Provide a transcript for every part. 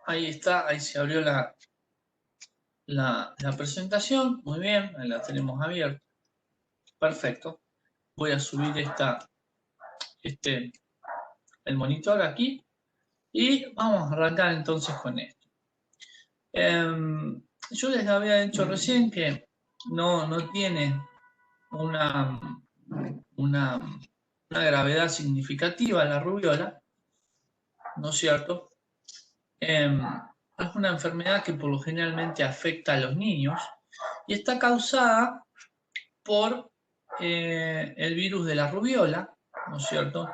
Ahí está, ahí se abrió la presentación. Muy bien, ahí la tenemos abierta. Perfecto. Voy a subir el monitor aquí y vamos a arrancar entonces con esto. Yo les había dicho recién que no tiene una, una, una gravedad significativa la rubiola, ¿no es cierto? Es una enfermedad que por lo generalmente afecta a los niños y está causada por el virus de la rubiola, ¿no es cierto?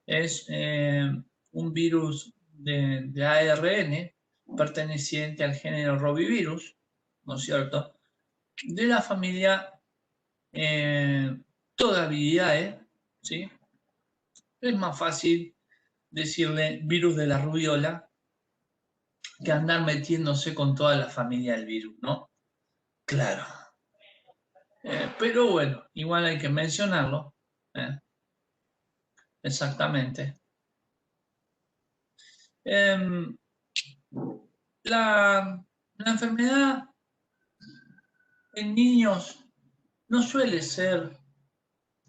Es un virus de ARN perteneciente al género rovivirus, ¿no es cierto? De la familia Todaviridae, ¿sí? Es más fácil decirle virus de la rubiola que andar metiéndose con toda la familia del virus, ¿no? Claro. Pero bueno, igual hay que mencionarlo. ¿eh? Exactamente. Eh, la enfermedad en niños no suele ser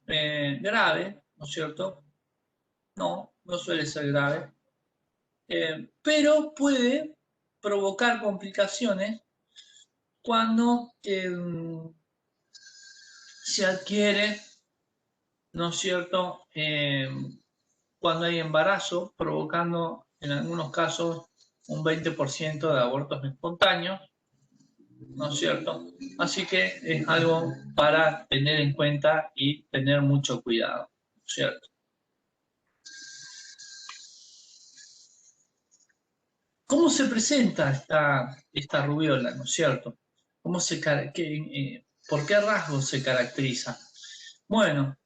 grave, ¿no es cierto? No suele ser grave, pero puede provocar complicaciones cuando se adquiere, ¿no es cierto? Cuando hay embarazo, provocando en algunos casos un 20% de abortos espontáneos, ¿no es cierto? Así que es algo para tener en cuenta y tener mucho cuidado, ¿no es cierto? ¿Cómo se presenta esta rubiola, ¿no es cierto? ¿Por qué rasgos se caracteriza? Bueno,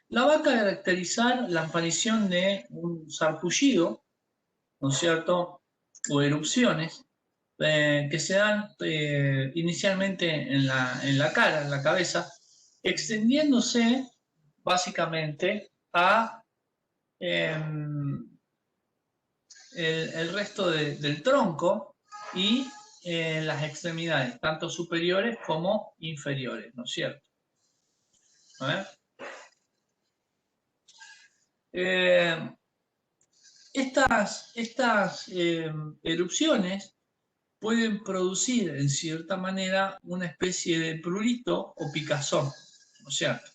la va a caracterizar la aparición de un sarpullido, ¿no es cierto? O erupciones que se dan inicialmente en la cara, en la cabeza, extendiéndose básicamente a el resto del tronco y las extremidades, tanto superiores como inferiores, ¿no es cierto? A ver. Estas erupciones pueden producir en cierta manera una especie de prurito o picazón, ¿no es cierto?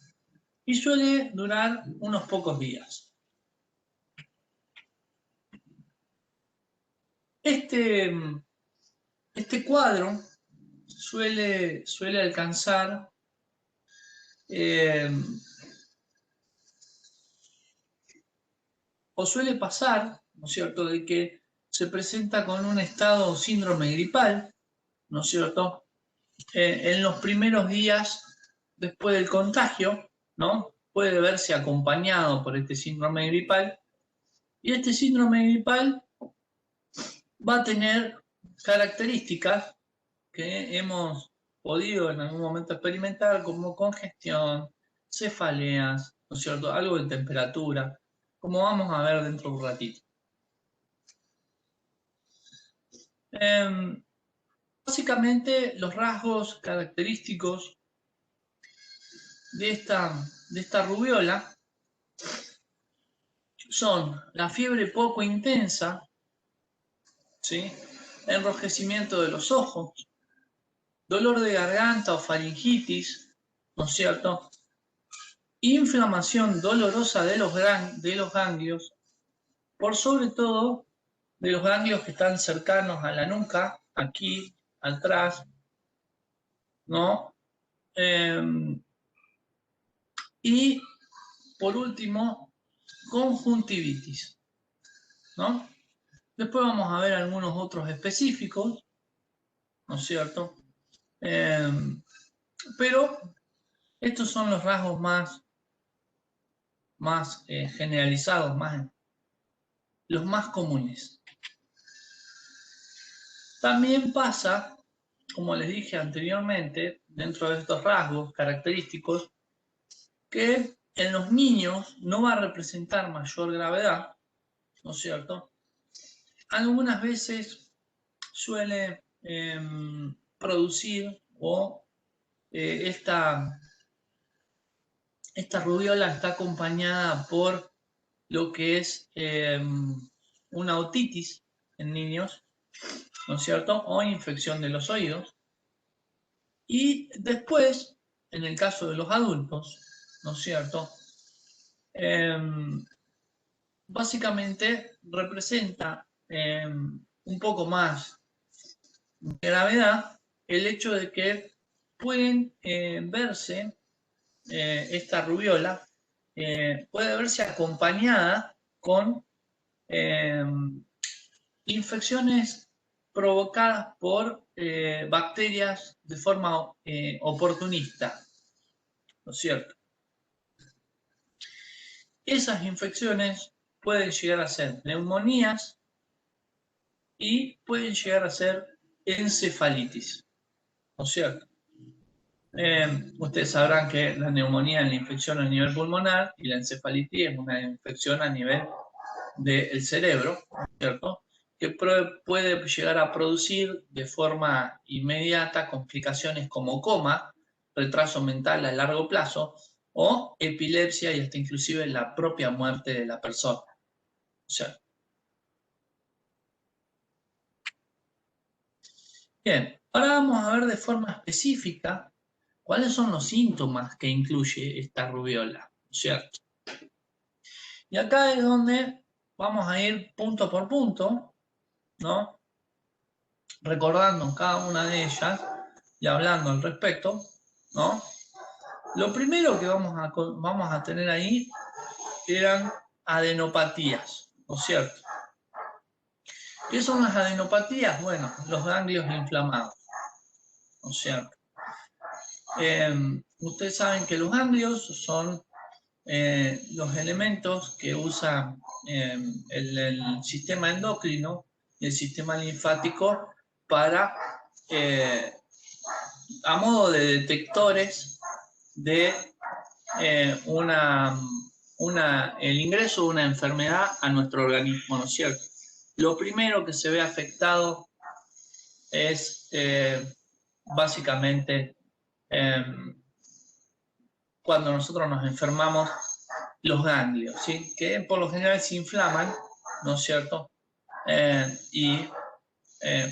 Y suele durar unos pocos días. Este cuadro suele alcanzar o suele pasar, ¿no es cierto?, de que se presenta con un estado síndrome gripal, ¿no es cierto?, en los primeros días después del contagio, ¿no? Puede verse acompañado por este síndrome gripal, y este síndrome gripal va a tener características que hemos podido en algún momento experimentar, como congestión, cefaleas, ¿no es cierto?, algo de temperatura, como vamos a ver dentro de un ratito. Básicamente, los rasgos característicos de esta rubiola son la fiebre poco intensa, ¿sí? Enrojecimiento de los ojos, dolor de garganta o faringitis, ¿no es cierto? Inflamación dolorosa de los ganglios, por sobre todo de los ganglios que están cercanos a la nuca, aquí, atrás, ¿no? Y por último, conjuntivitis, ¿no? Después vamos a ver algunos otros específicos, ¿no es cierto? Pero estos son los rasgos más generalizados, los más comunes. También pasa, como les dije anteriormente, dentro de estos rasgos característicos, que en los niños no va a representar mayor gravedad, ¿no es cierto? Algunas veces suele producir o esta rubiola está acompañada por lo que es una otitis en niños, ¿no es cierto? O infección de los oídos. Y después, en el caso de los adultos, ¿no es cierto? Básicamente representa un poco más de gravedad el hecho de que pueden verse esta rubiola, puede verse acompañada con infecciones provocadas por bacterias de forma oportunista, ¿no es cierto? Esas infecciones pueden llegar a ser neumonías y pueden llegar a ser encefalitis, ¿no es cierto? Ustedes sabrán que la neumonía es la infección a nivel pulmonar y la encefalitis es una infección a nivel del cerebro, ¿no es cierto? Que puede llegar a producir de forma inmediata complicaciones como coma, retraso mental a largo plazo o epilepsia y hasta inclusive la propia muerte de la persona. O sea, bien, ahora vamos a ver de forma específica cuáles son los síntomas que incluye esta rubiola, ¿cierto? Y acá es donde vamos a ir punto por punto, ¿no? Recordando cada una de ellas y hablando al respecto, ¿no? Lo primero que vamos a tener ahí eran adenopatías, ¿no es cierto? ¿Qué son las adenopatías? Bueno, los ganglios inflamados, ¿no es cierto? Ustedes saben que los ganglios son los elementos que usa el sistema endocrino y el sistema linfático para, a modo de detectores de el ingreso de una enfermedad a nuestro organismo, ¿no es cierto? Lo primero que se ve afectado es básicamente cuando nosotros nos enfermamos los ganglios, ¿sí? Que por lo general se inflaman, ¿no es cierto?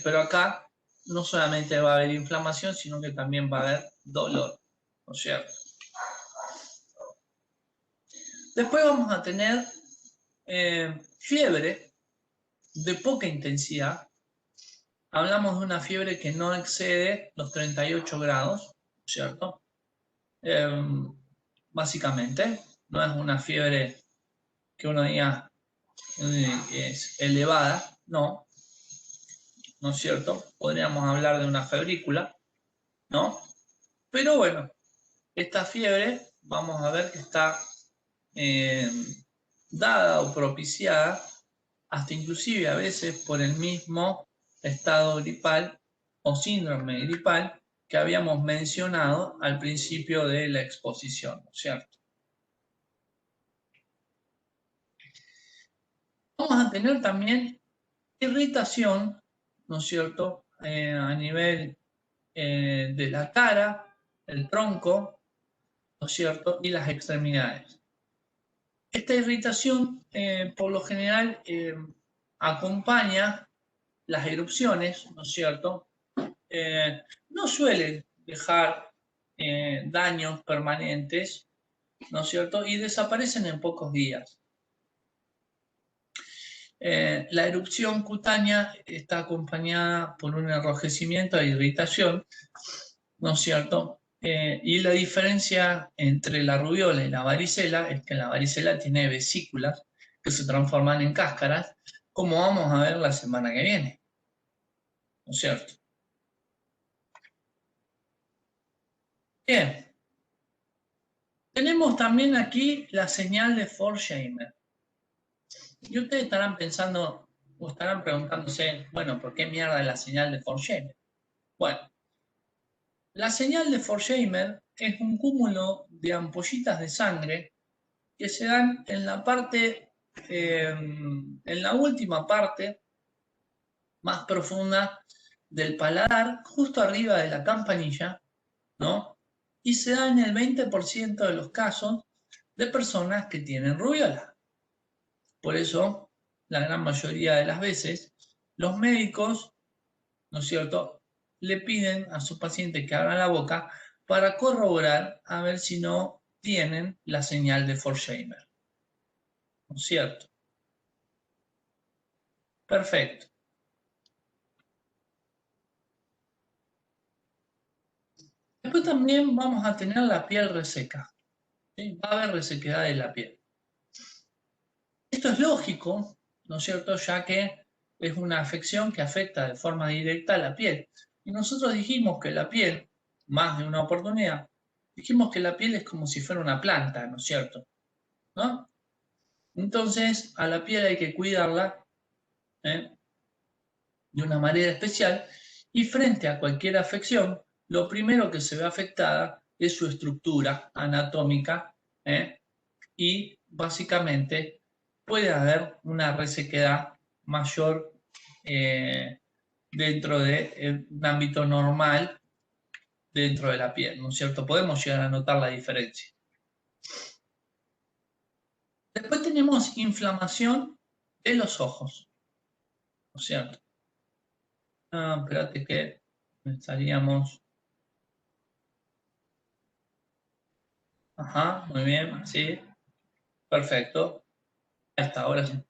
Pero acá no solamente va a haber inflamación, sino que también va a haber dolor, ¿no es cierto? Después vamos a tener fiebre de poca intensidad. Hablamos de una fiebre que no excede los 38 grados, ¿cierto? Básicamente, no es una fiebre que uno diga es elevada, no, ¿no es cierto? Podríamos hablar de una febrícula, ¿no? Pero bueno, esta fiebre vamos a ver que está dada o propiciada hasta inclusive a veces por el mismo estado gripal o síndrome gripal que habíamos mencionado al principio de la exposición, ¿no es cierto? Vamos a tener también irritación, ¿no es cierto?, a nivel de la cara, el tronco, ¿no es cierto?, y las extremidades. Esta irritación, por lo general, acompaña las erupciones, ¿no es cierto? No suelen dejar daños permanentes, ¿no es cierto? Y desaparecen en pocos días. La erupción cutánea está acompañada por un enrojecimiento e irritación, ¿no es cierto? Y la diferencia entre la rubiola y la varicela es que la varicela tiene vesículas que se transforman en cáscaras, como vamos a ver la semana que viene, ¿no es cierto? Bien, tenemos también aquí la señal de Forchheimer. Y ustedes estarán pensando o estarán preguntándose, bueno, ¿por qué mierda es la señal de Forchheimer? Bueno, la señal de Forchheimer es un cúmulo de ampollitas de sangre que se dan en la parte, en la última parte más profunda del paladar, justo arriba de la campanilla, ¿no? Y se da en el 20% de los casos de personas que tienen rubiola. Por eso, la gran mayoría de las veces, los médicos, ¿no es cierto?, le piden a sus pacientes que abran la boca para corroborar a ver si no tienen la señal de Forsheimer. ¿No es cierto? Perfecto. Después también vamos a tener la piel reseca. ¿Sí? Va a haber resequedad de la piel. Esto es lógico, ¿no es cierto?, ya que es una afección que afecta de forma directa a la piel. Y nosotros dijimos que la piel, más de una oportunidad, dijimos que la piel es como si fuera una planta, ¿no es cierto? ¿No? Entonces, a la piel hay que cuidarla de una manera especial y frente a cualquier afección, lo primero que se ve afectada es su estructura anatómica y básicamente puede haber una resequedad mayor dentro de un ámbito normal dentro de la piel, ¿no es cierto? Podemos llegar a notar la diferencia. Después tenemos inflamación de los ojos, ¿no es cierto? Espérate que estaríamos... Ajá, muy bien, sí, perfecto. Ahí está, ahora sí.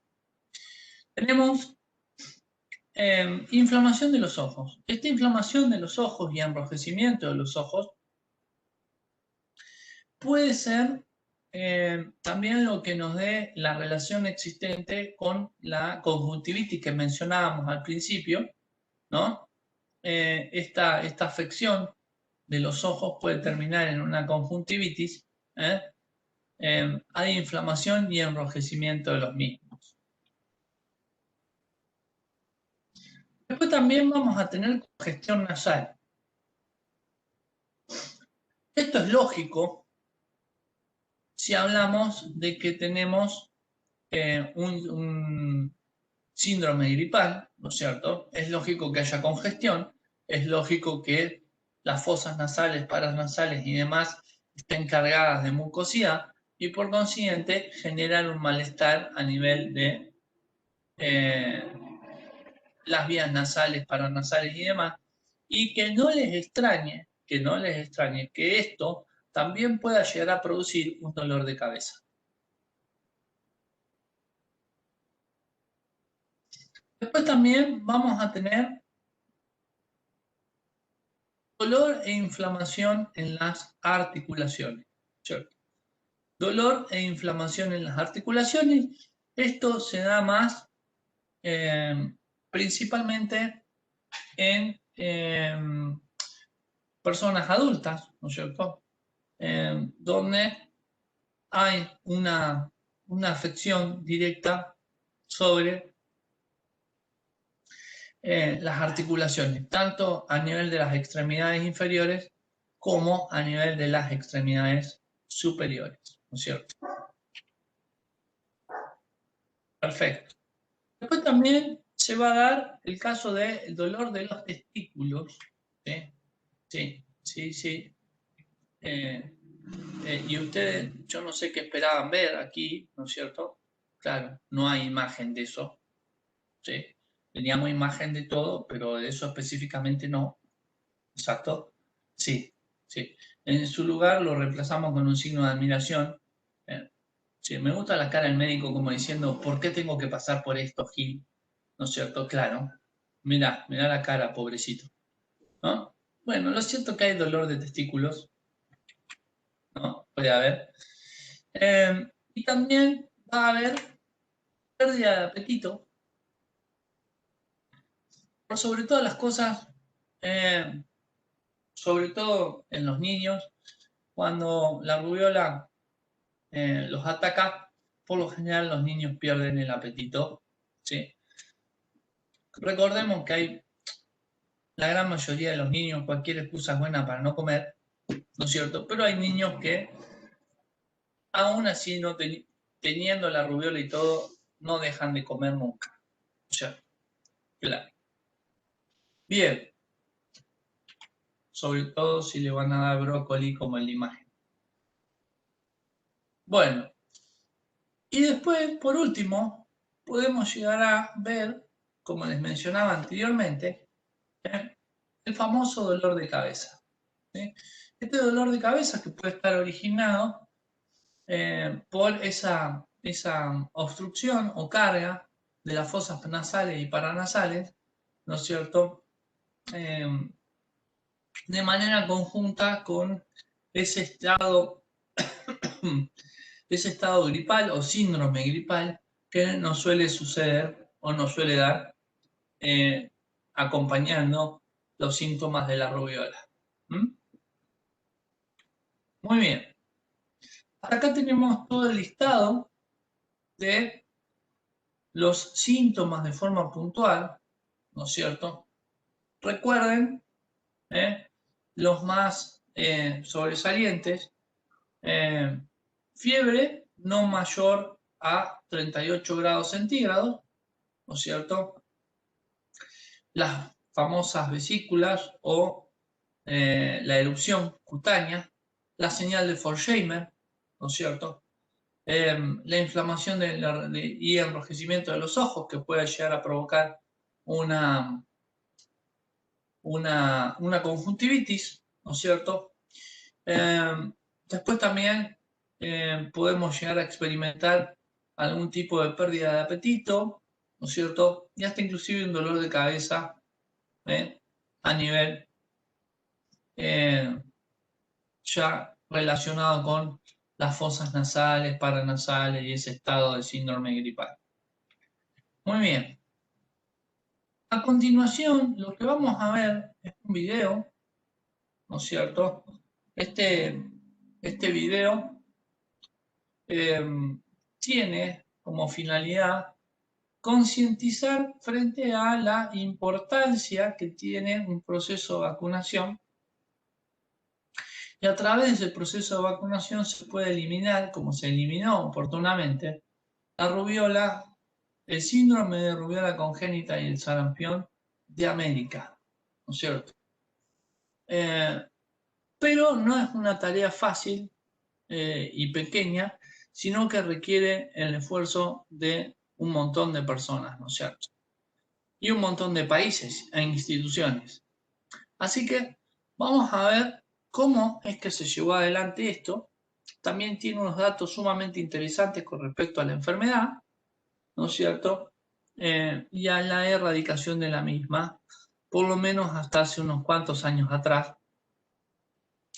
Tenemos inflamación de los ojos. Esta inflamación de los ojos y enrojecimiento de los ojos puede ser también lo que nos dé la relación existente con la conjuntivitis que mencionábamos al principio, ¿no? Esta afección de los ojos puede terminar en una conjuntivitis. Hay inflamación y enrojecimiento de los mismos. Después también vamos a tener congestión nasal. Esto es lógico si hablamos de que tenemos un síndrome gripal, ¿no es cierto? Es lógico que haya congestión, es lógico que las fosas nasales, paranasales y demás estén cargadas de mucosidad y por consiguiente generan un malestar a nivel de las vías nasales, paranasales y demás, y que no les extrañe que esto también pueda llegar a producir un dolor de cabeza. Después también vamos a tener dolor e inflamación en las articulaciones, ¿cierto? Dolor e inflamación en las articulaciones, esto se da más principalmente en personas adultas, ¿no es cierto? Donde hay una afección directa sobre las articulaciones, tanto a nivel de las extremidades inferiores como a nivel de las extremidades superiores, ¿no es cierto? Perfecto. Después también se va a dar el caso del dolor de los testículos, ¿sí? Sí, sí, sí. Y ustedes, yo no sé qué esperaban ver aquí, ¿no es cierto? Claro, no hay imagen de eso, ¿sí? Teníamos imagen de todo, pero de eso específicamente no. Exacto. Sí, sí. En su lugar lo reemplazamos con un signo de admiración. Sí, me gusta la cara del médico como diciendo, ¿por qué tengo que pasar por esto, Gil? ¿No es cierto? Claro. Mirá la cara, pobrecito. ¿No? Bueno, lo cierto es que hay dolor de testículos, ¿no? Puede haber. Y también va a haber pérdida de apetito, por sobre todas las cosas, eh, sobre todo en los niños, cuando la rubiola los ataca, por lo general los niños pierden el apetito, ¿sí? Recordemos que hay la gran mayoría de los niños, cualquier excusa es buena para no comer, ¿no es cierto? Pero hay niños que, aún así, no teniendo la rubiola y todo, no dejan de comer nunca. O sea, claro. Bien, sobre todo si le van a dar brócoli como en la imagen. Bueno, y después, por último, podemos llegar a ver, como les mencionaba anteriormente, el famoso dolor de cabeza. ¿Sí? Este dolor de cabeza que puede estar originado por esa obstrucción o carga de las fosas nasales y paranasales, ¿no es cierto? De manera conjunta con ese estado, ese estado gripal o síndrome gripal que nos suele suceder o nos suele dar acompañando los síntomas de la rubiola. ¿Mm? Muy bien. Acá tenemos todo el listado de los síntomas de forma puntual, ¿no es cierto? Recuerden los más sobresalientes: fiebre no mayor a 38 grados centígrados, ¿no es cierto? Las famosas vesículas o la erupción cutánea, la señal de Forchheimer, ¿no es cierto? La inflamación y enrojecimiento de los ojos, que puede llegar a provocar una conjuntivitis, ¿no es cierto? Después también podemos llegar a experimentar algún tipo de pérdida de apetito, ¿no es cierto? Y hasta inclusive un dolor de cabeza a nivel ya relacionado con las fosas nasales, paranasales y ese estado de síndrome gripal. Muy bien. A continuación, lo que vamos a ver es un video, ¿no es cierto? Este video tiene como finalidad concientizar frente a la importancia que tiene un proceso de vacunación, y a través del proceso de vacunación se puede eliminar, como se eliminó oportunamente, la rubiola, el síndrome de rubiola congénita y el sarampión de América, ¿no es cierto? Pero no es una tarea fácil y pequeña, sino que requiere el esfuerzo de un montón de personas, ¿no es cierto? Y un montón de países e instituciones. Así que vamos a ver cómo es que se llevó adelante esto. También tiene unos datos sumamente interesantes con respecto a la enfermedad, ¿no es cierto? Y a la erradicación de la misma, por lo menos hasta hace unos cuantos años atrás,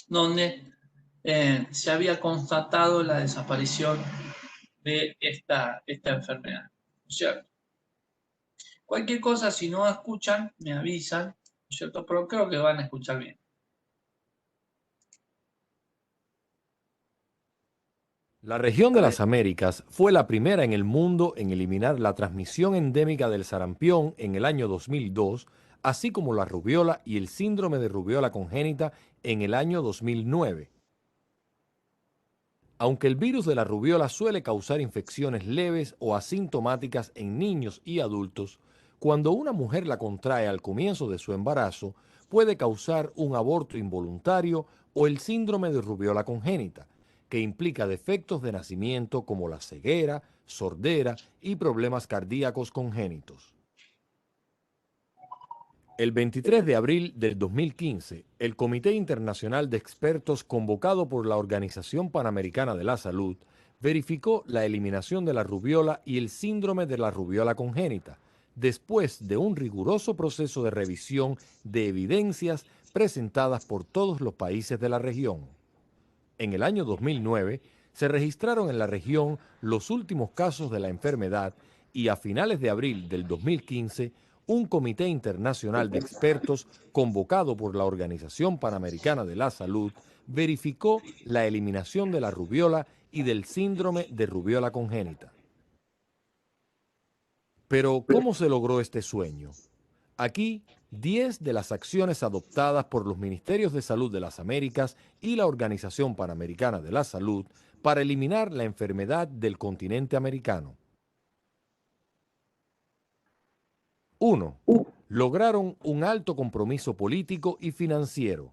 donde se había constatado la desaparición de esta enfermedad, ¿no es cierto? Cualquier cosa, si no escuchan, me avisan, ¿no es cierto? Pero creo que van a escuchar bien. La región de las Américas fue la primera en el mundo en eliminar la transmisión endémica del sarampión en el año 2002, así como la rubiola y el síndrome de rubiola congénita en el año 2009. Aunque el virus de la rubiola suele causar infecciones leves o asintomáticas en niños y adultos, cuando una mujer la contrae al comienzo de su embarazo, puede causar un aborto involuntario o el síndrome de rubiola congénita, que implica defectos de nacimiento como la ceguera, sordera y problemas cardíacos congénitos. El 23 de abril del 2015, el Comité Internacional de Expertos convocado por la Organización Panamericana de la Salud verificó la eliminación de la rubiola y el síndrome de la rubiola congénita, después de un riguroso proceso de revisión de evidencias presentadas por todos los países de la región. En el año 2009, se registraron en la región los últimos casos de la enfermedad y a finales de abril del 2015, un comité internacional de expertos convocado por la Organización Panamericana de la Salud verificó la eliminación de la rubiola y del síndrome de rubiola congénita. Pero, ¿cómo se logró este sueño? Aquí, 10 de las acciones adoptadas por los Ministerios de Salud de las Américas y la Organización Panamericana de la Salud para eliminar la enfermedad del continente americano. 1. Lograron un alto compromiso político y financiero.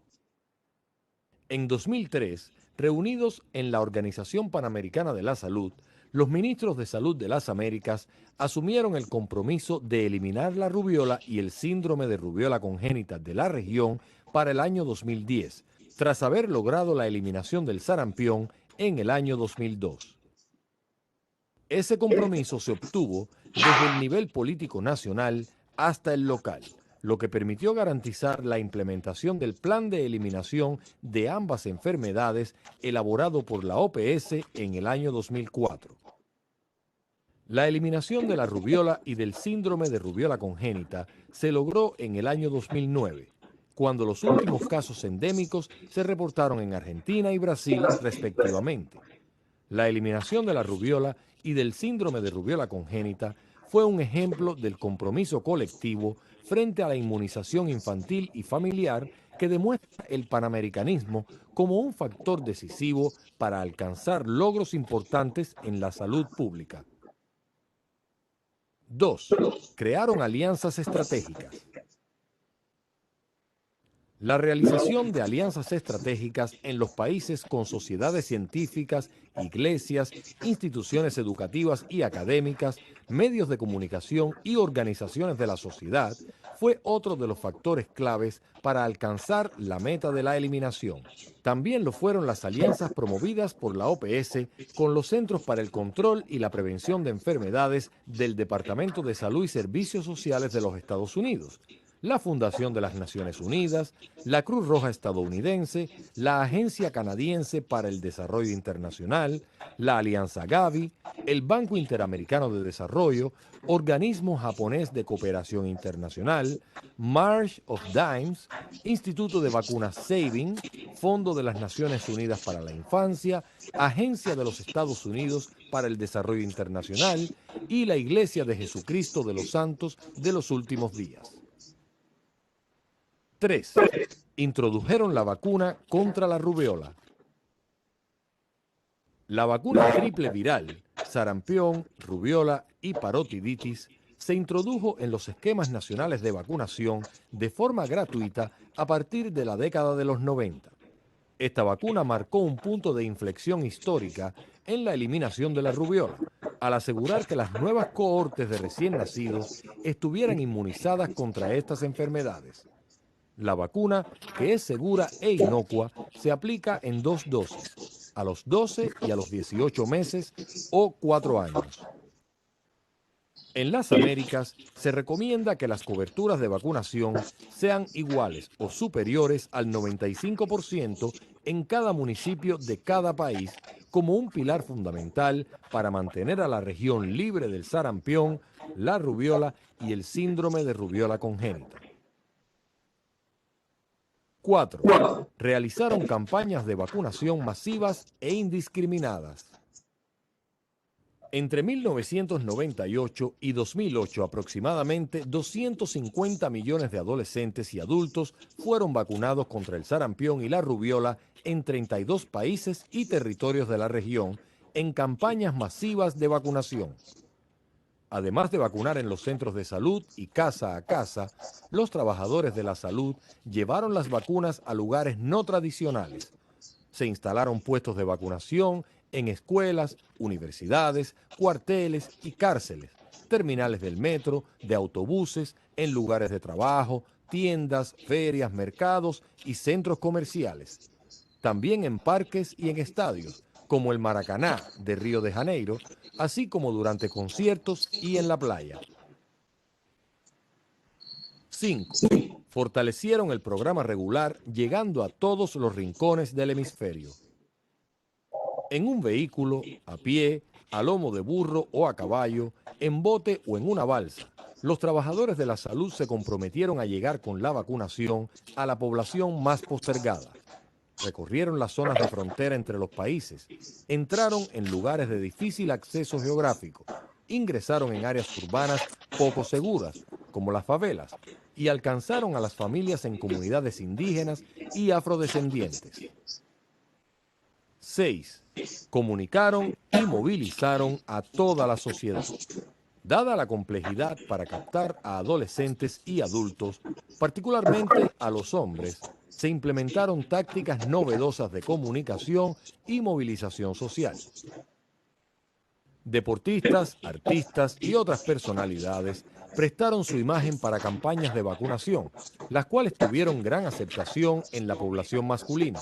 En 2003, reunidos en la Organización Panamericana de la Salud, los ministros de Salud de las Américas asumieron el compromiso de eliminar la rubiola y el síndrome de rubiola congénita de la región para el año 2010, tras haber logrado la eliminación del sarampión en el año 2002. Ese compromiso se obtuvo desde el nivel político nacional hasta el local, lo que permitió garantizar la implementación del plan de eliminación de ambas enfermedades elaborado por la OPS en el año 2004. La eliminación de la rubiola y del síndrome de rubiola congénita se logró en el año 2009, cuando los últimos casos endémicos se reportaron en Argentina y Brasil respectivamente. La eliminación de la rubiola y del síndrome de rubiola congénita fue un ejemplo del compromiso colectivo frente a la inmunización infantil y familiar que demuestra el panamericanismo como un factor decisivo para alcanzar logros importantes en la salud pública. 2. Crearon alianzas estratégicas. La realización de alianzas estratégicas en los países con sociedades científicas, iglesias, instituciones educativas y académicas, medios de comunicación y organizaciones de la sociedad fue otro de los factores claves para alcanzar la meta de la eliminación. También lo fueron las alianzas promovidas por la OPS con los Centros para el Control y la Prevención de Enfermedades del Departamento de Salud y Servicios Sociales de los Estados Unidos, la Fundación de las Naciones Unidas, la Cruz Roja estadounidense, la Agencia Canadiense para el Desarrollo Internacional, la Alianza Gavi, el Banco Interamericano de Desarrollo, Organismo Japonés de Cooperación Internacional, March of Dimes, Instituto de Vacunas Sabin, Fondo de las Naciones Unidas para la Infancia, Agencia de los Estados Unidos para el Desarrollo Internacional y la Iglesia de Jesucristo de los Santos de los Últimos Días. 3. Introdujeron la vacuna contra la rubiola. La vacuna triple viral, sarampión, rubiola y parotiditis, se introdujo en los esquemas nacionales de vacunación de forma gratuita a partir de la década de los 90. Esta vacuna marcó un punto de inflexión histórica en la eliminación de la rubiola, al asegurar que las nuevas cohortes de recién nacidos estuvieran inmunizadas contra estas enfermedades. La vacuna, que es segura e inocua, se aplica en 2 dosis, a los 12 y a los 18 meses o 4 años. En las Américas, se recomienda que las coberturas de vacunación sean iguales o superiores al 95% en cada municipio de cada país, como un pilar fundamental para mantener a la región libre del sarampión, la rubiola y el síndrome de rubiola congénita. 4. Realizaron campañas de vacunación masivas e indiscriminadas. Entre 1998 y 2008, aproximadamente 250 millones de adolescentes y adultos fueron vacunados contra el sarampión y la rubiola en 32 países y territorios de la región en campañas masivas de vacunación. Además de vacunar en los centros de salud y casa a casa, los trabajadores de la salud llevaron las vacunas a lugares no tradicionales. Se instalaron puestos de vacunación en escuelas, universidades, cuarteles y cárceles, terminales del metro, de autobuses, en lugares de trabajo, tiendas, ferias, mercados y centros comerciales. También en parques y en estadios, como el Maracaná de Río de Janeiro, así como durante conciertos y en la playa. 5. Fortalecieron el programa regular llegando a todos los rincones del hemisferio. En un vehículo, a pie, a lomo de burro o a caballo, en bote o en una balsa, los trabajadores de la salud se comprometieron a llegar con la vacunación a la población más postergada. Recorrieron las zonas de frontera entre los países, entraron en lugares de difícil acceso geográfico, ingresaron en áreas urbanas poco seguras, como las favelas, y alcanzaron a las familias en comunidades indígenas y afrodescendientes. 6. Comunicaron y movilizaron a toda la sociedad. Dada la complejidad para captar a adolescentes y adultos, particularmente a los hombres, se implementaron tácticas novedosas de comunicación y movilización social. Deportistas, artistas y otras personalidades prestaron su imagen para campañas de vacunación, las cuales tuvieron gran aceptación en la población masculina.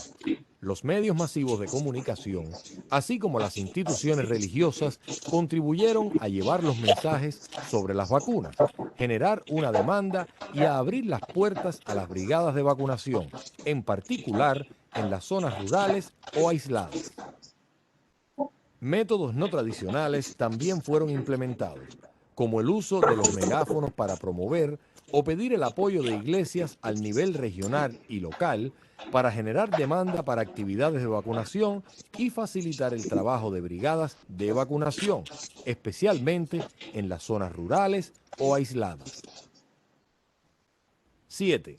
Los medios masivos de comunicación, así como las instituciones religiosas, contribuyeron a llevar los mensajes sobre las vacunas, generar una demanda y a abrir las puertas a las brigadas de vacunación, en particular en las zonas rurales o aisladas. Métodos no tradicionales también fueron implementados, como el uso de los megáfonos para promover o pedir el apoyo de iglesias al nivel regional y local para generar demanda para actividades de vacunación y facilitar el trabajo de brigadas de vacunación, especialmente en las zonas rurales o aisladas. 7.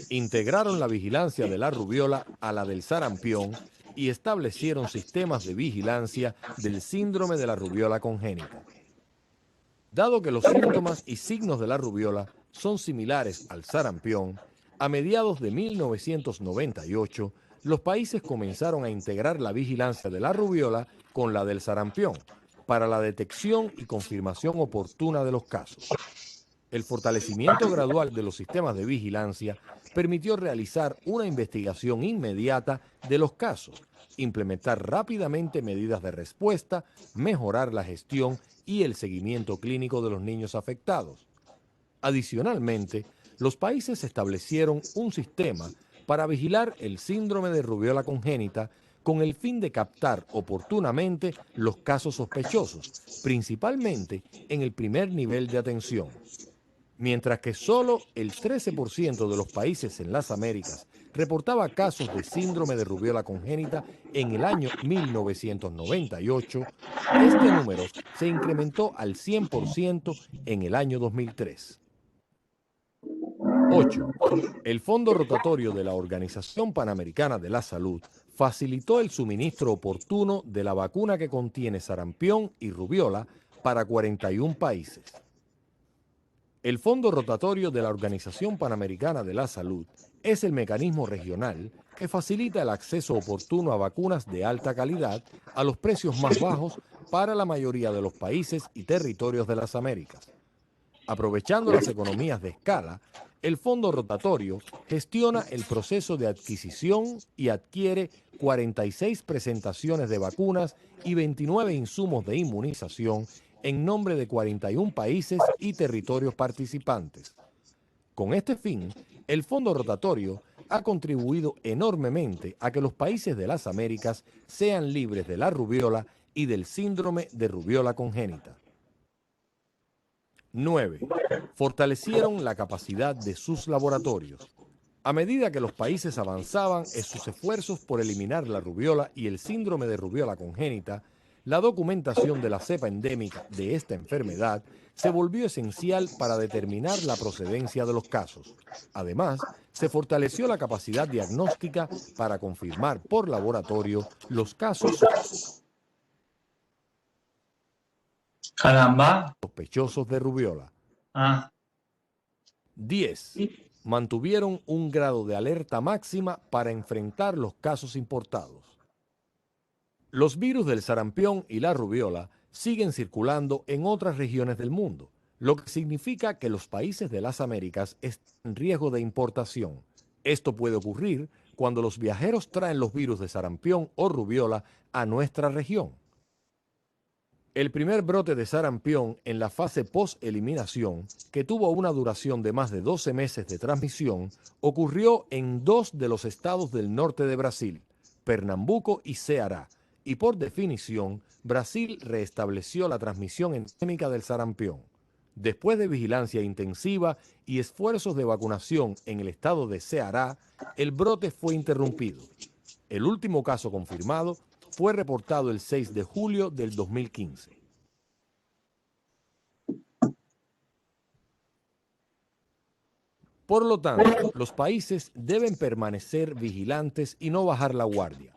Integraron la vigilancia de la rubiola a la del sarampión y establecieron sistemas de vigilancia del síndrome de la rubiola congénita. Dado que los síntomas y signos de la rubiola son similares al sarampión, a mediados de 1998, los países comenzaron a integrar la vigilancia de la rubiola con la del sarampión para la detección y confirmación oportuna de los casos. El fortalecimiento gradual de los sistemas de vigilancia permitió realizar una investigación inmediata de los casos, implementar rápidamente medidas de respuesta, mejorar la gestión y el seguimiento clínico de los niños afectados. Adicionalmente, los países establecieron un sistema para vigilar el síndrome de rubiola congénita con el fin de captar oportunamente los casos sospechosos, principalmente en el primer nivel de atención. Mientras que solo el 13% de los países en las Américas reportaba casos de síndrome de rubiola congénita en el año 1998, este número se incrementó al 100% en el año 2003. 8. El Fondo Rotatorio de la Organización Panamericana de la Salud facilitó el suministro oportuno de la vacuna que contiene sarampión y rubiola para 41 países. El Fondo Rotatorio de la Organización Panamericana de la Salud es el mecanismo regional que facilita el acceso oportuno a vacunas de alta calidad a los precios más bajos para la mayoría de los países y territorios de las Américas. Aprovechando las economías de escala, el Fondo Rotatorio gestiona el proceso de adquisición y adquiere 46 presentaciones de vacunas y 29 insumos de inmunización en nombre de 41 países y territorios participantes. Con este fin, el Fondo Rotatorio ha contribuido enormemente a que los países de las Américas sean libres de la rubiola y del síndrome de rubiola congénita. 9. Fortalecieron la capacidad de sus laboratorios. A medida que los países avanzaban en sus esfuerzos por eliminar la rubiola y el síndrome de rubiola congénita, la documentación de la cepa endémica de esta enfermedad se volvió esencial para determinar la procedencia de los casos. Además, se fortaleció la capacidad diagnóstica para confirmar por laboratorio los casos sospechosos de rubiola. 10. Mantuvieron un grado de alerta máxima para enfrentar los casos importados. Los virus del sarampión y la rubiola siguen circulando en otras regiones del mundo, lo que significa que los países de las Américas están en riesgo de importación. Esto puede ocurrir cuando los viajeros traen los virus de sarampión o rubiola a nuestra región. El primer brote de sarampión en la fase post-eliminación, que tuvo una duración de más de 12 meses de transmisión, ocurrió en 2 de los estados del norte de Brasil, Pernambuco y Ceará, y por definición, Brasil restableció la transmisión endémica del sarampión. Después de vigilancia intensiva y esfuerzos de vacunación en el estado de Ceará, el brote fue interrumpido. El último caso confirmado fue reportado el 6 de julio del 2015. Por lo tanto, los países deben permanecer vigilantes y no bajar la guardia,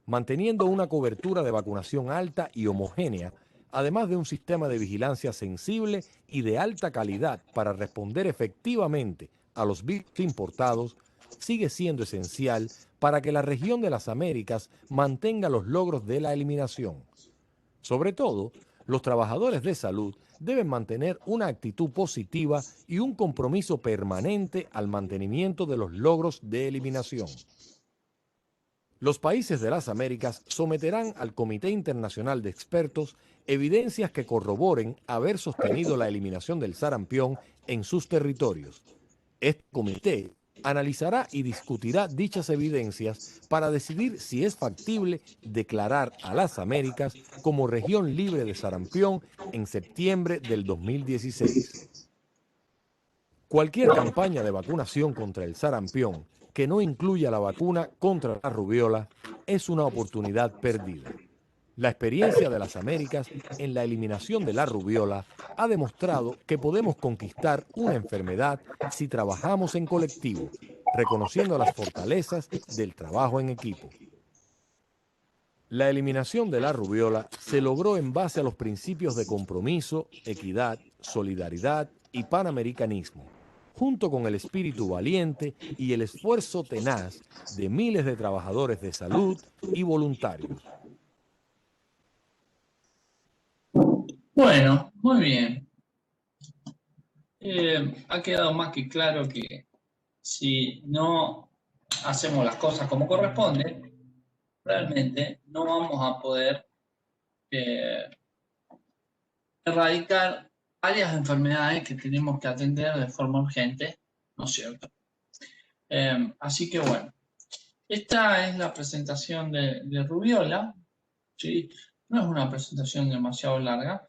manteniendo una cobertura de vacunación alta y homogénea, además de un sistema de vigilancia sensible y de alta calidad para responder efectivamente a los virus importados. sigue siendo esencial para que la región de las Américas mantenga los logros de la eliminación. Sobre todo, los trabajadores de salud deben mantener una actitud positiva y un compromiso permanente al mantenimiento de los logros de eliminación. Los países de las Américas someterán al Comité Internacional de Expertos evidencias que corroboren haber sostenido la eliminación del sarampión en sus territorios. Este comité analizará y discutirá dichas evidencias para decidir si es factible declarar a las Américas como región libre de sarampión en septiembre del 2016. Cualquier campaña de vacunación contra el sarampión que no incluya la vacuna contra la rubiola es una oportunidad perdida. La experiencia de las Américas en la eliminación de la rubiola ha demostrado que podemos conquistar una enfermedad si trabajamos en colectivo, reconociendo las fortalezas del trabajo en equipo. La eliminación de la rubiola se logró en base a los principios de compromiso, equidad, solidaridad y panamericanismo, junto con el espíritu valiente y el esfuerzo tenaz de miles de trabajadores de salud y voluntarios. Bueno, muy bien. Ha quedado más que claro que si no hacemos las cosas como corresponde, realmente no vamos a poder erradicar varias enfermedades que tenemos que atender de forma urgente, ¿no es cierto? Así que bueno, esta es la presentación de rubiola, ¿sí? No es una presentación demasiado larga.